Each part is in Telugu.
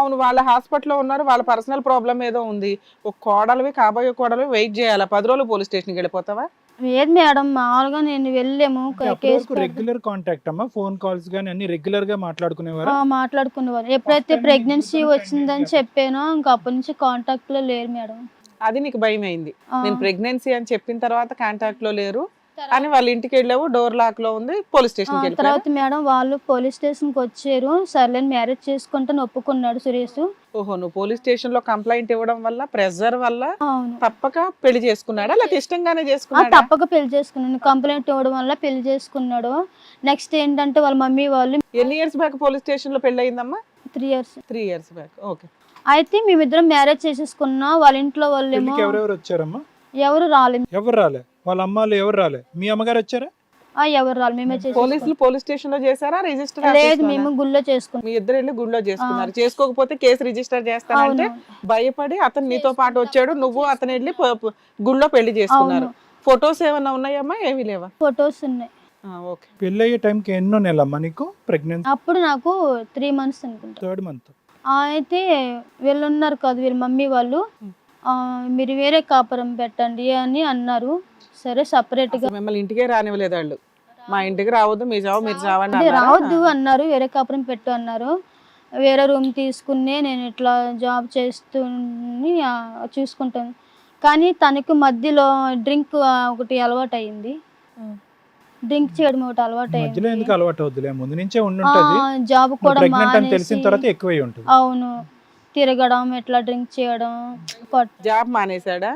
అవును, వాళ్ళ హాస్పిటల్లో ఉన్నారు, వాళ్ళ పర్సనల్ ప్రాబ్లం ఏదో ఉంది. ఒక కోడలివి కాబోయే కోడలివి వెయిట్ చేయాలా? 10 రోజులు పోలీస్ స్టేషన్కి వెళ్ళిపోతావా? లేదు మేడం, మామూలుగా నేను వెళ్ళాము అప్పటి వరకు రెగ్యులర్ కాంటాక్ట్ అమ్మా, ఫోన్ కాల్స్ గానీ అన్ని రెగ్యులర్ గా మాట్లాడుకునేవారు. మాట్లాడుకునేవారు. ఎప్పుడైతే ప్రెగ్నెన్సీ వచ్చిందని చెప్పానో ఇంకా అప్పటి నుంచి కాంటాక్ట్ లో లేరు మేడం. అది నీకు భయం అయింది. నేను ప్రెగ్నెన్సీ అని చెప్పిన తర్వాత కాంటాక్ట్ లో లేరు అని వాళ్ళ ఇంటికి వెళ్ళావు, డోర్ లాక్ లో ఉంది, పోలీస్ స్టేషన్ కి తర్వాత మేడం వాళ్ళు పోలీస్ స్టేషన్ కి వచ్చారు. సర్లేని మ్యారేజ్ చేసుకుంటాను ఒప్పుకున్నాడు సురేష్. ఓహో, నువ్వు పోలీస్ స్టేషన్ లో కంప్లైంట్ ఇవ్వడం వల్ల, ప్రెజర్ వల్ల అవును, తప్పక పెళ్లి చేసుకున్నాడా లేకపోతే ఇష్టంగానే చేసుకున్నాడా? తప్పక పెళ్లి చేసుకున్నాను. కంప్లైంట్ ఇవ్వడం వల్ల పెళ్లి చేసుకున్నాడు. నెక్స్ట్ ఏంటంటే వాళ్ళ మమ్మీ వాళ్ళు ఎన్ని ఇయర్స్ బ్యాక్ పోలీస్ స్టేషన్ లో పెళ్లి అయిందమ్మా? 3 years. 3 years back. ఓకే. అయితే మేమిద్దరం మ్యారేజ్ చేసేసుకున్నాం. వాళ్ళ ఇంట్లో వాళ్ళేమో పెళ్లికి ఎవరెవరు వచ్చారమ్మా? ఎవరు రాలేదు. ఎవరు రాలే? వాళ్ళ అమ్మాలు ఎవరు రాలే? మీ అమ్మగారు వచ్చారా? ఎవరు రాలేదు, మేమే పోలీసులు పోలీస్ స్టేషన్ లో చేశారా, రిజిస్టర్? లేదు, మేము గుళ్ళో చేసుకున్నాం. మీ ఇద్దరు వెళ్ళి గుళ్ళో చేసుకున్నారు. చేసుకోకపోతే కేసు రిజిస్టర్ చేస్తానంటే భయపడి అతను నీతో పాటు వచ్చాడు, నువ్వు అతను వెళ్ళి గుళ్ళో పెళ్లి చేసుకున్నారు. ఫొటోస్ ఏమన్నా ఉన్నాయమ్మా? ఏమీ లేవా? ఫొటోస్ ఉన్నాయి. ఓకే. పెళ్లి అయ్యే టైంకి ఎన్నో నెలమ్మా నీకు ప్రెగ్నెన్సీ? అప్పుడు నాకు 3 months అనుకుంటా. 3rd month. అయితే వీళ్ళు ఉన్నారు కదా, వీళ్ళ మమ్మీ వాళ్ళు మీరు వేరే కాపురం పెట్టండి అని అన్నారు. సరే సపరేట్ గా. మిమ్మల్ని ఇంటికే రానివ్వలేదు వాళ్ళు? మా ఇంటికి రావద్దు, మీ జాబ్ మీరు చావండి అంటే రావద్దు అన్నారు, వేరే కాపురం పెట్టు అన్నారు. వేరే రూమ్ తీసుకునే నేను ఇట్లా జాబ్ చేస్తుని చూసుకుంటాను. కానీ తనకు మధ్యలో డ్రింక్ ఒకటి అలవాటు అయింది. డ్రింక్ చేయడం ఒకటి అలవాటు మధ్యలో ఎందుకు అయింది. అలవాటు అవుద్దిలే, ముందు నుంచే ఉండుంటది. జాబ్ కూడా ప్రెగ్నెంట్ అని తెలిసిన మానేసి, తర్వాత ఎక్కువై ఉంటుంది. అవును, తిరగడం, ఇట్లా డ్రింక్ చేయడం. జాబ్ మానేశాడా?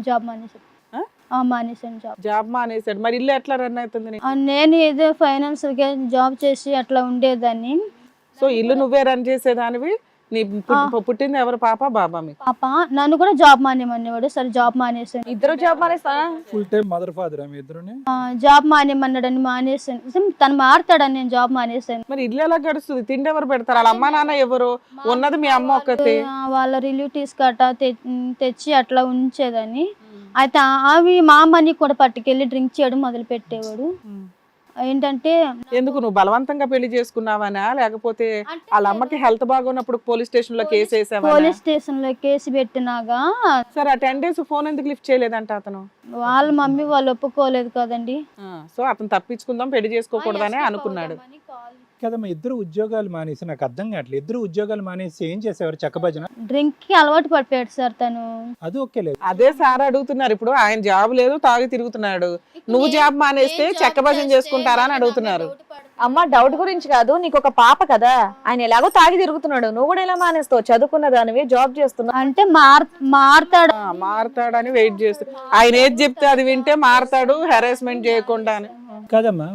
జాబ్ మానేసాడు. మానేసాను జాబ్. జాబ్ మానేశాడు. మరి ఇల్లు ఎట్లా రన్ అవుతుంది నీకు? నేను ఏదో ఫైనాన్స్ గా జాబ్ చేసి అట్లా ఉండేదాన్ని. సో ఇల్లు నువ్వే రన్ చేసేదానివి. నీ పుట్టింది ఎవరు? పాప బాబా? మీకు పాప. నన్ను కూడా జాబ్ మానేమన్నాడు. సరే జాబ్ మానేసాను. ఇద్దరు జాబ్ మానేస్తా? ఫుల్ టైం మదర్ ఫాదర్ మీ ఇద్దరుని? జాబ్ మానేమన్నాడని మానేసాను. తను మారుతాడని నేను జాబ్ మానేసాను. మరి ఇల్లు ఎలా గడుస్తుంది? తిండి ఎవరు పెడతారు? వాళ్ళ అమ్మా నాన్న ఎవరు? ఉన్నది మీ అమ్మ ఒక్కతే. వాళ్ళ రిలేటివ్స్ గట్టా తెచ్చి అట్లా ఉంచేదని. అయితే అవి మా మనీ కూడా పట్టుకెళ్ళి డ్రింక్ చేయడం మొదలు పెట్టేవాడు. ఏంటంటే ఎందుకు నువ్వు బలవంతంగా పెళ్లి చేసుకున్నావనా, లేకపోతే వాళ్ళ అమ్మకి హెల్త్ బాగున్నప్పుడు పోలీస్ స్టేషన్ లో కేసు వేసావా? పోలీస్ స్టేషన్ లో కేసు పెట్టినాగా. సరే, ఆ 10 days ఫోన్ ఎందుకు లిఫ్ట్ చేయలేదంట అతను? వాళ్ళ మమ్మీ వాళ్ళు ఒప్పుకోలేదు కదండి. సో అతను తప్పించుకుందాం, పెళ్లి చేసుకోకూడదనే అనుకున్నాడు కదమ్మా. ఇద్దరు ఉద్యోగాలు మానేసి నాకు అర్థం కావట్లేదు. ఇద్దరు ఉద్యోగాలు మానేసి ఏం చేసేవారు? చక్కభజన? డ్రింక్ కి అలవాటు పడిపోయాడు సార్ తను. అది ఓకే లేదు. అదే సార్ అడుగుతున్నారు. ఇప్పుడు ఆయన జాబ్ లేదు, తాగి తిరుగుతున్నాడు. నువ్వు జాబ్ మానేస్తే చెక్కభజన చేసుకుంటారా అని అడుగుతున్నారు. అమ్మ డౌట్ గురించి కాదు, నీకు ఒక పాప కదా, ఆయన ఎలాగో తాగి తిరుగుతున్నాడు, నువ్వు కూడా ఎలా మానేస్తావు? చదువుకున్న దానివి, జాబ్ చేస్తున్నావు అంటే మారుతాడు. మారతాడని వెయిట్ చేస్తూ, ఆయన ఏది చెప్తే అది వింటే మారతాడు, హెరాస్మెంట్ చేయకుండా అని. కాదమ్మా,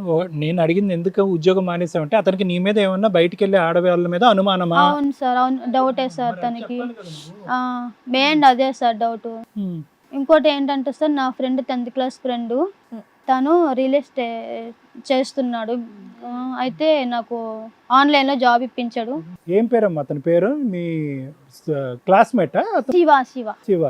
నేను అడిగింది ఎందుకు ఉద్యోగం మానేసావంటే అతనికి నీ మీద ఏమన్నా బయటికి వెళ్ళే ఆడవాళ్ళ మీద అనుమానమా? అవును సార్, అవును, డౌటే సార్ తనకి. మెయిన్ అదే సార్ డౌట్. ఇంకోటి ఏంటంటే సార్, నా ఫ్రెండ్ 10th class ఫ్రెండ్, తను రియల్ ఎస్టేట్ చేస్తున్నాడు. అయితే నాకు ఆన్లైన్ లో జాబ్ ఇప్పించాడు. ఏం పేరమ్మా అతని పేరు? మీ క్లాస్మేటా? శివ. శివ.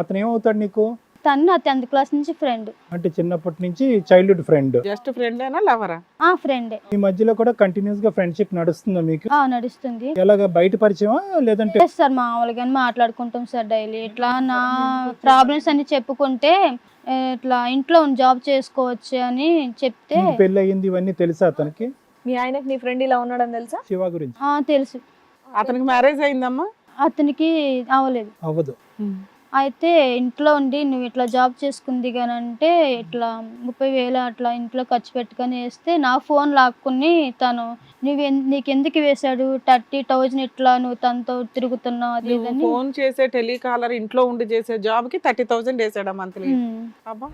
అతను ఏమవుతాడు నీకు? తను నా 10th class నుంచి ఫ్రెండ్. అంటే చిన్నప్పటి నుంచి చైల్డ్హుడ్ ఫ్రెండ్? జస్ట్ ఫ్రెండ్ అయినా లవరా? ఫ్రెండే. ఈ మధ్యలో కూడా కంటిన్యూస్ గా ఫ్రెండ్షిప్ నడుస్తుందా మీకు? నడుస్తుంది. ఎలాగా, బయట పరిచయమా లేదంటే? సార్ మామూలుగా మాట్లాడుకుంటాం సార్ డైలీ. ఇట్లా నా ప్రాబ్లమ్స్ అన్ని చెప్పుకుంటే ఇట్లా ఇంట్లో జాబ్ చేసుకోవచ్చు అని చెప్తే. పెళ్లి అయ్యింది ఇవన్నీ తెలుసా అతనికి? మీ ఆయనకి నీ ఫ్రెండ్ ఇలా ఉన్నాడని తెలుసా? శివ గురించి తెలుసు. అతనికి మ్యారేజ్ అయిందమ్మా? అతనికి అవ్వదు. అయితే ఇంట్లో ఉండి నువ్వు ఇట్లా జాబ్ చేసుకుంది కానీ అంటే ఇట్లా 30,000 అట్లా ఇంట్లో ఖర్చు పెట్టుకొని వేస్తే నా ఫోన్ లాక్కుని తను నీకెందుకు వేశాడు 30,000 ఇట్లా నువ్వు తనతో తిరుగుతున్నావు అది ఇదని. ఫోన్ చేసే టెలికాలర్ ఇంట్లో ఉండి చేసే జాబ్ కి 30,000 వేసాడా మంత్లీ? అబ్బా.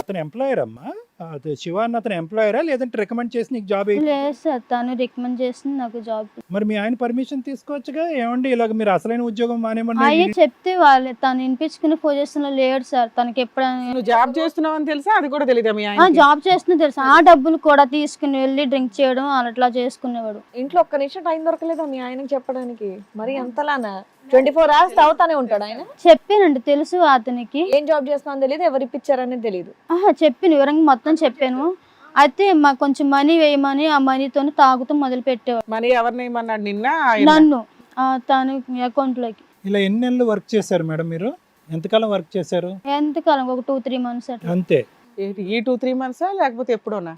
అతను ఎంప్లాయర్ అమ్మా? శివ అన్న అతను ఎంప్లాయరా లేదంటే రికమెండ్ చేసి నీకు జాబ్? లేదు సార్, తను రికమెండ్ చేసింది నాకు జాబ్. మరి మీ ఆయన పర్మిషన్ తీసుకోవచ్చుగా, ఏమండి ఇలాగ మీరు అసలైన ఉద్యోగం మానేమండి? అయ్యే చెప్తే వాళ్ళు తను వినిపించుకునే పొజిషన్ లో లేడు సార్. తనకి ఎప్పుడైనా నువ్వు జాబ్ చేస్తున్నావు అని తెలుసా? అది కూడా తెలియదా మీ ఆయన? జాబ్ చేస్తున్నా తెలుసా. ఆ డబ్బులు కూడా తీసుకుని వెళ్ళి డ్రింక్ చేయడం అట్లా చేసుకునేవాడు. ఇంట్లో ఒక్క నిమిషం టైం దొరకలేదా మీ ఆయనకి చెప్పడానికి? మరి ఎంతలానా 24 hours తాగుతానే ఉంటాడు ఆయన? చెప్పానండి, తెలుసు అతనికి. ఏం జాబ్ చేస్తున్నా తెలియదు, ఎవరు ఇప్పించారనేది తెలియదు. చెప్పాను, వివరంగా మొత్తం చెప్పాను. అయితే మాకు కొంచెం మనీ వేయమని ఆ మనీతో తాగుతూ మొదలు పెట్టేవాడు మనీ ఎవరిని ఏమన్నాడు నిన్న నన్ను తను అకౌంట్లోకి. ఇలా ఎన్ని నెలలు వర్క్ చేశారు మేడం మీరు? ఎంతకాలం వర్క్ చేశారు? ఎంతకాలం ఒక 2-3 months అట్లా. అంతే. ఈ 2-3 months లేకపోతే ఎప్పుడోనా?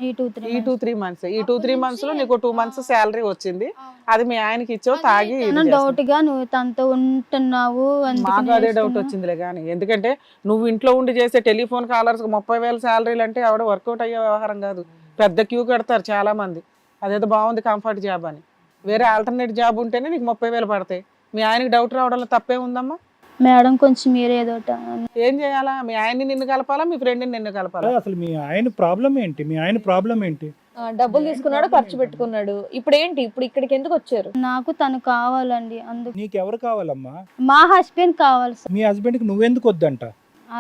ఈ 2-3 months. ఈ 2-3 months లో నీకు 2 months శాలరీ వచ్చింది, అది మీ ఆయనకి ఇచ్చావు, తాగి ఇది చేస్తున్నావు. డౌట్ గా నువ్వు తనతో ఉంటున్నావు మాకు అదే డౌట్ వచ్చిందిలే. కానీ ఎందుకంటే నువ్వు ఇంట్లో ఉండి చేసే టెలిఫోన్ కాలర్స్ 30,000 శాలరీలు అంటే ఆవిడ వర్కౌట్ అయ్యే వ్యవహారం కాదు. పెద్ద క్యూ కడతారు చాలా మంది. అదేదో బాగుంది కంఫర్ట్ జాబ్ అని. వేరే ఆల్టర్నేట్ జాబ్ ఉంటేనే నీకు 30,000 పడతాయి. మీ ఆయనకి డౌట్ రావడంలో తప్పే ఉందమ్మా? మేడం కొంచెం మీరే ఏదో ఏం చేయాలా? మీ ఆయన్ని నిన్ను కలపాలా, మీ ఫ్రెండ్ని నిన్ను కలపాలా? అసలు మీ ఆయన ప్రాబ్లం ఏంటి? మీ ఆయన ప్రాబ్లం ఏంటి? డబ్బులు తీసుకున్నాడు, ఖర్చు పెట్టుకున్నాడు. ఇప్పుడు ఏంటి? ఇప్పుడు ఇక్కడికి ఎందుకు వచ్చారు? నాకు తను కావాలండి. అందుకు నీకు ఎవరు కావాలమ్మా? మా హస్బెండ్ కావాలి సార్. మీ హస్బెండ్ కి నువ్వెందుకు వద్దంట?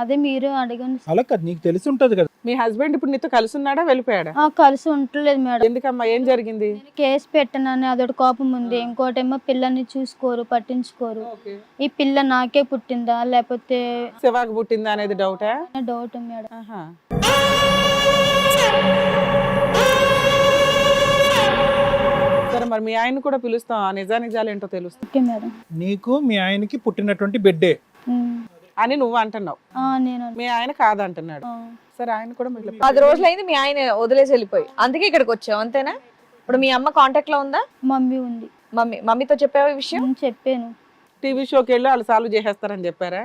అదే మీరు అడగండి. అలా కాదు, నీకు తెలిసి ఉంటది కదా. మీ హస్బెండ్ ఇప్పుడు నీతో కలిసి ఉన్నాడా, వెళ్ళిపోయాడా? కలిసి ఉండలేదు మేడం. ఎందుకమ్మా, ఏం జరిగింది? కేసు పెట్టనని అదొక కోపం ఉంది. ఇంకోటేమో పిల్లని చూసుకోరు, పట్టించుకోరు. ఈ పిల్ల నాకే పుట్టిందా లేకపోతే శివాకి పుట్టిందా అనేది డౌటా? Doubt madam. సరే, మరి మీ ఆయన కూడా పిలుస్తాం, నిజాలు ఏంటో తెలుస్తుంది. Okay madam. నీకు మీ ఆయనకి పుట్టినటువంటి బిడ్డే అని నువ్వు అంటున్నావు, నేను మీ ఆయన కాదంటున్నాడు. సరే, ఆయన కూడా 10 రోజులైంది మీ ఆయన వదిలేసి వెళ్ళిపోయి, అందుకే ఇక్కడికి వచ్చావు అంతేనా? ఇప్పుడు మీ అమ్మ కాంటాక్ట్ లో ఉందా? మమ్మీ ఉంది. మమ్మీతో చెప్పావా ఈ విషయం? చెప్పాను. టీవీ షోకి వెళ్ళి వాళ్ళు సాల్వ్ చేసేస్తారని చెప్పారా?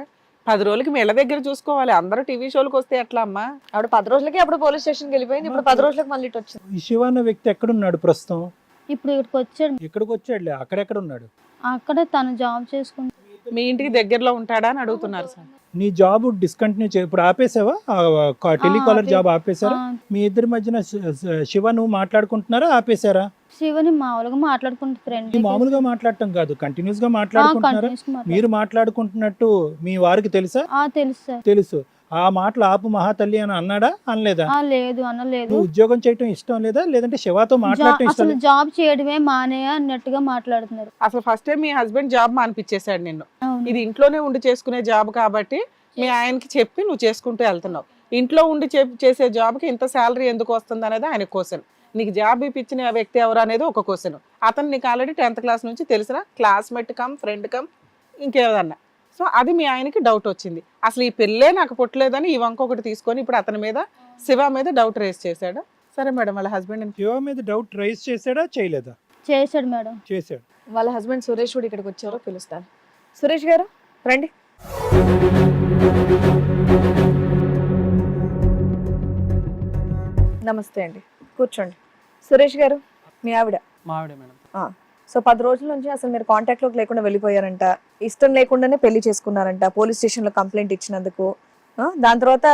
10 రోజులకి మీ ఇళ్ళ దగ్గర చూసుకోవాలి. అందరూ టీవీ షోలకు వస్తే ఎట్లా అమ్మా? ఆవిడ 10 రోజులకి అప్పుడు పోలీస్ స్టేషన్కి వెళ్ళిపోయింది. ఇప్పుడు 10 రోజులకు మళ్ళీ ఇటు వచ్చింది. ఈ శివ అన్న వ్యక్తి ఎక్కడున్నాడు ప్రస్తుతం? ఇప్పుడు ఇక్కడికి వచ్చాడు. ఇక్కడికి వచ్చాడులే, అక్కడెక్కడ ఉన్నాడు? అక్కడ తను జాబ్ చేసుకుంటాడు. మీ ఇంటికి దగ్గరలో ఉంటాడా అని అడుగుతున్నారు సార్. నీ జాబ్ డిస్కంటిన్యూ ఇప్పుడు ఆపేసావా? Telecaller job ఆపేసారా? మీ ఇద్దరి మధ్యన శివ నువ్వు మాట్లాడుకుంటున్నారా, ఆపేసారా? శివని మామూలుగా మాట్లాడుకుంటే ఫ్రెండ్. మామూలుగా మాట్లాడటం కాదు, కంటిన్యూస్ గా మాట్లాడుకుంటున్నారా? మీరు మాట్లాడుకుంటున్నట్టు మీ వారికి తెలుసా? తెలుసు సార్. తెలుసు. ఆ మాటలు ఆపు మహాతల్లి అని అన్నాడా, అనలేదా? లేదు, అనలేదు. ఉద్యోగం చేయటం ఇష్టం లేదా, లేదంటే శివతో మాట్లాడటం ఇష్టం? అసలు జాబ్ చేయడమే మానే అన్నట్టుగా మాట్లాడుతున్నారు. అసలు ఫస్ట్ టైం మీ హస్బెండ్ జాబ్ మానిపించేశాడు నిన్ను. ఇది ఇంట్లోనే ఉండి చేసుకునే జాబ్ కాబట్టి మీ ఆయనకి చెప్పి నువ్వు చేసుకుంటూ వెళ్తున్నావు. ఇంట్లో ఉండి చేసే జాబ్కి ఇంత శాలరీ ఎందుకు వస్తుంది అనేది ఆయన క్వశ్చన్. నీకు జాబ్ ఇప్పించిన వ్యక్తి ఎవరు అనేది ఒక క్వశ్చన్. అతను నీకు ఆల్రెడీ 10th క్లాస్ నుంచి తెలిసిన క్లాస్మేట్ కమ్ ఫ్రెండ్ కమ్ ఇంకేదన్నా. సో అది మీ ఆయనకి డౌట్ వచ్చింది. అసలు ఈ పెళ్ళే నాకు పుట్టలేదని ఈ వంక ఒకటి తీసుకొని ఇప్పుడు అతని మీద, శివ మీద డౌట్ రేస్ చేశాడు. సరే మేడం, వాళ్ళ హస్బెండ్ శివ మీద డౌట్ రైజ్ చేశాడా, చేయలేదా? చేశాడు మేడం. చేశాడు. వాళ్ళ హస్బెండ్ సురేష్ కూడా ఇక్కడికి వచ్చారో పిలుస్తాను. సురేష్ గారు రండి. నమస్తే అండి, కూర్చోండి. సురేష్ గారు మీ ఆవిడ? మా ఆవిడ మేడం. సో 10 రోజుల నుంచి అసలు మీరు కాంటాక్ట్ లోకి లేకుండా వెళ్ళిపోయారంట. ఇష్టం లేకుండానే పెళ్లి చేసుకున్నారంట పోలీస్ స్టేషన్ లో కంప్లైంట్ ఇచ్చినందుకు. దాని తర్వాత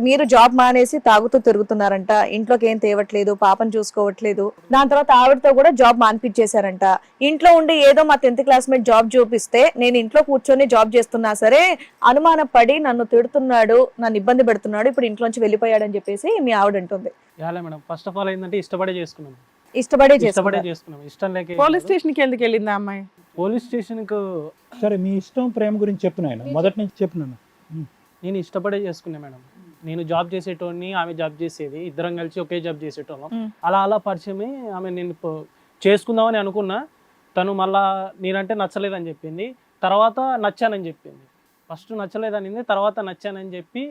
మీరు జాబ్ మానేసి తాగుతూ తిరుగుతున్నారంట. ఇంట్లోకి ఏం తేవట్లేదు, పాపను చూసుకోవట్లేదు. దాని తర్వాత ఆవిడతో కూడా జాబ్ మానిపించేశారంట. ఇంట్లో ఉండి ఏదో మా 10th క్లాస్మేట్ జాబ్ చూపిస్తే నేను ఇంట్లో కూర్చొని జాబ్ చేస్తున్నా సరే అనుమానం పడి నన్ను తిడుతున్నాడు, నన్ను ఇబ్బంది పెడుతున్నాడు, ఇప్పుడు ఇంట్లోంచి వెళ్ళిపోయాడని చెప్పేసి మీ ఆవిడ అంటుంది. మేడం, ఫస్ట్ ఆఫ్ ఆల్ ఏంటంటే ఇష్టపడే చేసుకున్నాం. ఇష్టం లేక పోలీస్ స్టేషన్ కి ఎందుకు వెళ్ళింది ఆ అమ్మాయి? పోలీస్ స్టేషన్ కు సరే, మీ ఇష్టం ప్రేమ గురించి చెప్పు నాయన, మొదటి నుంచి చెప్పు నాన్న. నేను ఇష్టపడే చేసుకున్నా మేడం. నేను జాబ్ చేసేటోడిని, ఆమె జాబ్ చేసేది, ఇద్దరం కలిసి ఒకే జాబ్ చేసేటోళ్ళం. అలా పరిచయమే. ఆమె నేను చేసుకుందామని అనుకున్నా. తను మళ్ళా నేనంటే నచ్చలేదని చెప్పింది, తర్వాత నచ్చానని చెప్పింది. ఫస్ట్ నచ్చలేదనింది, తర్వాత నచ్చానని చెప్పి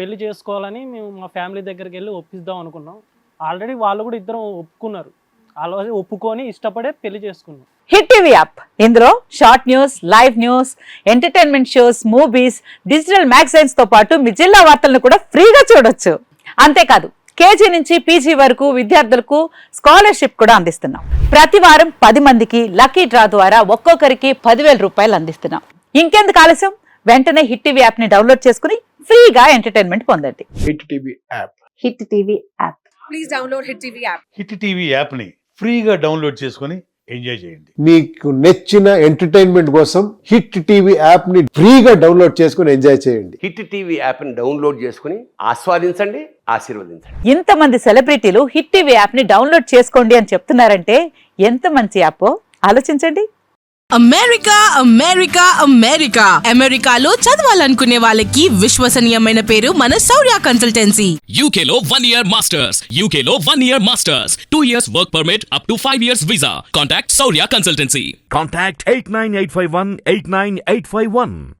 పెళ్లి చేసుకోవాలని మేము మా ఫ్యామిలీ దగ్గరికి వెళ్ళి ఒప్పిద్దాం అనుకున్నాం. ఆల్రెడీ వాళ్ళు కూడా ఇద్దరం ఒప్పుకున్నారు. అలా ఒప్పుకొని ఇష్టపడే పెళ్లి చేసుకున్నాం. హిట్ టీవీ యాప్, ఇందులో short news, live news, entertainment shows, movies, digital magazines తో పాటు మీ జిల్లా వార్తలను కూడా ఫ్రీగా చూడొచ్చు. అంతేకాదు కేజీ నుంచి పీజీ వరకు విద్యార్థులకు స్కాలర్షిప్ కూడా అందిస్తున్నాం. ప్రతి వారం 10 మందికి లక్కీ డ్రా ద్వారా ఒక్కొక్కరికి 10,000 రూపాయలు అందిస్తున్నాం. ఇంకెందుకు ఆలస్యం, వెంటనే హిట్ టీవీ యాప్ ని డౌన్లోడ్ చేసుకుని ఫ్రీగా ఎంటర్టైన్మెంట్ పొందండి. Hit TV app. Hit TV app. Please download hit TV app. Hit TV app ని ఫ్రీగా డౌన్లోడ్ చేసుకొని ఎంజాయ్ చేయండి. మీకు నచ్చిన ఎంటర్టైన్మెంట్ కోసం హిట్ టీవీ యాప్ ని ఫ్రీగా డౌన్లోడ్ చేసుకొని ఎంజాయ్ చేయండి. హిట్ టీవీ యాప్ ని డౌన్లోడ్ చేసుకుని ఆస్వాదించండి, ఆశీర్వదించండి. ఇంతమంది సెలబ్రిటీలు హిట్ టీవీ యాప్ ని డౌన్లోడ్ చేసుకోండి అని చెప్తున్నారంటే ఎంత మంచి యాప్ ఆలోచించండి. అమెరికా అమెరికా అమెరికా అమెరికాలో చదవాలనుకునే వాళ్ళకి విశ్వసనీయమైన పేరు మన శౌర్య కన్సల్టెన్సీ. UK లో 1 year masters. UK లో 1 year masters. 2 years work permit up to 5 years visa. Contact Saurya Consultancy. Contact 89851 89851.